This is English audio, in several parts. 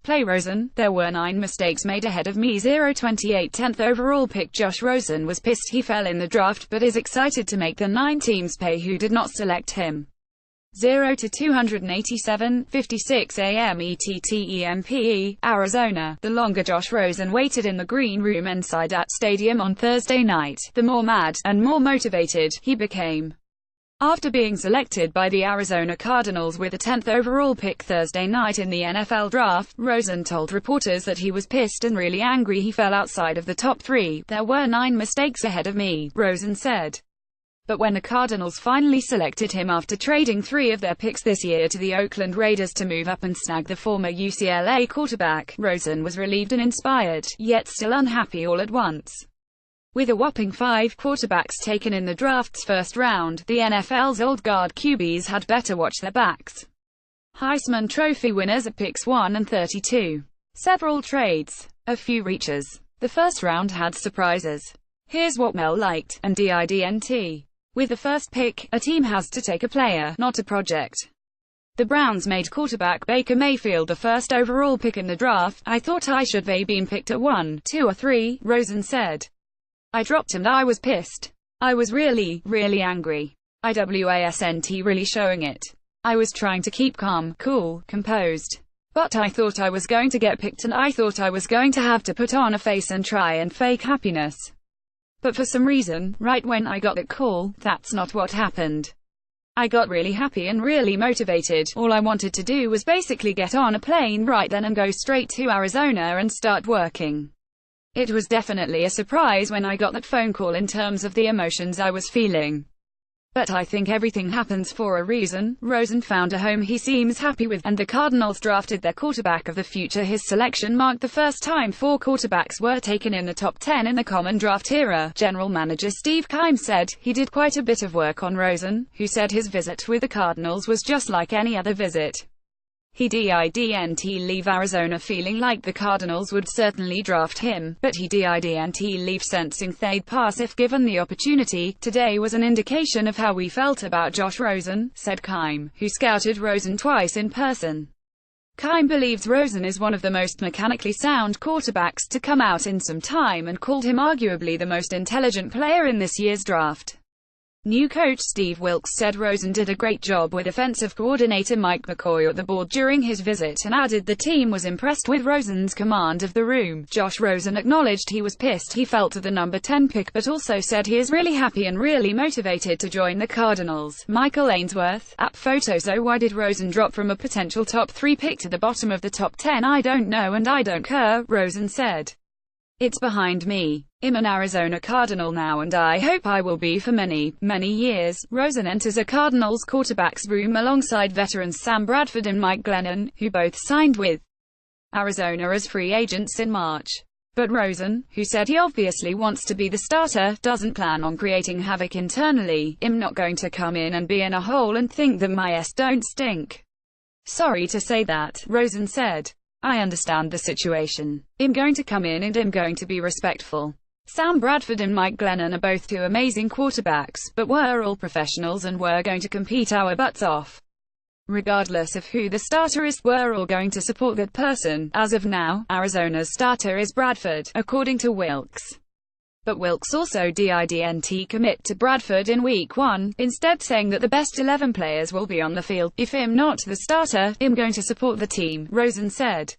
Play Rosen. There were 9 mistakes made ahead of me. 028 10th overall pick Josh Rosen was pissed he fell in the draft but is excited to make the 9 teams pay who did not select him. 0 to 287, 56 AM ETTEMPE, Arizona. The longer Josh Rosen waited in the green room inside that stadium on Thursday night, the more mad, and more motivated, he became. After being selected by the Arizona Cardinals with the 10th overall pick Thursday night in the NFL draft, Rosen told reporters that he was pissed and really angry he fell outside of the top 3. There were 9 mistakes ahead of me, Rosen said. But when the Cardinals finally selected him after trading 3 of their picks this year to the Oakland Raiders to move up and snag the former UCLA quarterback, Rosen was relieved and inspired, yet still unhappy all at once. With a whopping 5 quarterbacks taken in the draft's first round, the NFL's old guard QBs had better watch their backs. Heisman Trophy winners at picks 1 and 32. Several trades. A few reaches. The first round had surprises. Here's what Mel liked, and didn't. With the first pick, a team has to take a player, not a project. The Browns made quarterback Baker Mayfield the first overall pick in the draft. I thought I should have been picked at 1, 2 or 3, Rosen said. I dropped him. I was pissed. I was really angry. Wasn't really showing it. I was trying to keep calm, cool, composed. But I thought I was going to get picked and I thought I was going to have to put on a face and try and fake happiness. But for some reason, right when I got that call, that's not what happened. I got really happy and really motivated. All I wanted to do was basically get on a plane right then and go straight to Arizona and start working. It was definitely a surprise when I got that phone call in terms of the emotions I was feeling. But I think everything happens for a reason. Rosen found a home he seems happy with, and the Cardinals drafted their quarterback of the future. His selection marked the first time 4 quarterbacks were taken in the top 10 in the common draft era. General manager Steve Keim said he did quite a bit of work on Rosen, who said his visit with the Cardinals was just like any other visit. He didn't leave Arizona feeling like the Cardinals would certainly draft him, but he didn't leave sensing they'd pass if given the opportunity. Today was an indication of how we felt about Josh Rosen, said Keim, who scouted Rosen twice in person. Keim believes Rosen is one of the most mechanically sound quarterbacks to come out in some time and called him arguably the most intelligent player in this year's draft. New coach Steve Wilks said Rosen did a great job with offensive coordinator Mike McCoy at the board during his visit and added the team was impressed with Rosen's command of the room. Josh Rosen acknowledged he was pissed he fell to the number 10 pick but also said he is really happy and really motivated to join the Cardinals. Michael Ainsworth, app photo. So why did Rosen drop from a potential top 3 pick to the bottom of the top 10? I don't know and I don't care, Rosen said. It's behind me. I'm an Arizona Cardinal now and I hope I will be for many years. Rosen enters a Cardinals quarterback's room alongside veterans Sam Bradford and Mike Glennon, who both signed with Arizona as free agents in March. But Rosen, who said he obviously wants to be the starter, doesn't plan on creating havoc internally. I'm not going to come in and be in a hole and think that my ass don't stink. Sorry to say that, Rosen said. I understand the situation. I'm going to come in and I'm going to be respectful. Sam Bradford and Mike Glennon are both 2 amazing quarterbacks, but we're all professionals and we're going to compete our butts off. Regardless of who the starter is, we're all going to support that person. As of now, Arizona's starter is Bradford, according to Wilks. But Wilks also didn't commit to Bradford in week 1, instead saying that the best 11 players will be on the field. If I'm not the starter, I'm going to support the team, Rosen said.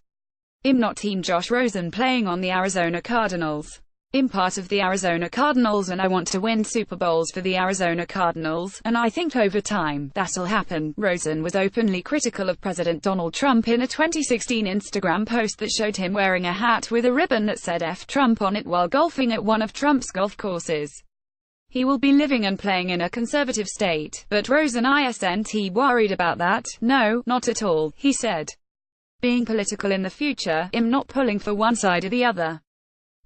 I'm not Team Josh Rosen playing on the Arizona Cardinals. I'm part of the Arizona Cardinals and I want to win Super Bowls for the Arizona Cardinals, and I think over time, that'll happen. Rosen was openly critical of President Donald Trump in a 2016 Instagram post that showed him wearing a hat with a ribbon that said F Trump on it while golfing at one of Trump's golf courses. He will be living and playing in a conservative state, but Rosen isn't worried about that. No, not at all, he said. Being political in the future, I'm not pulling for one side or the other.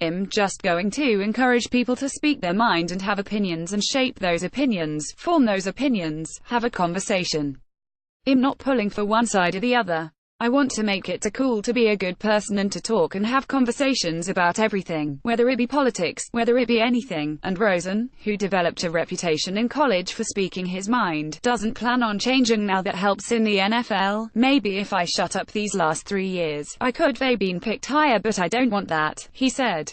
I'm just going to encourage people to speak their mind and have opinions and shape those opinions, form those opinions, have a conversation. I'm not pulling for one side or the other. I want to make it cool to be a good person and to talk and have conversations about everything, whether it be politics, whether it be anything. And Rosen, who developed a reputation in college for speaking his mind, doesn't plan on changing now that helps in the NFL. Maybe if I shut up these last 3 years, I could have been picked higher, but I don't want that, he said.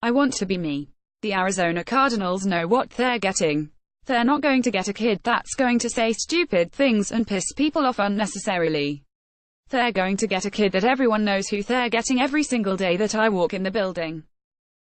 I want to be me. The Arizona Cardinals know what they're getting. They're not going to get a kid that's going to say stupid things and piss people off unnecessarily. They're going to get a kid that everyone knows who they're getting every single day that I walk in the building.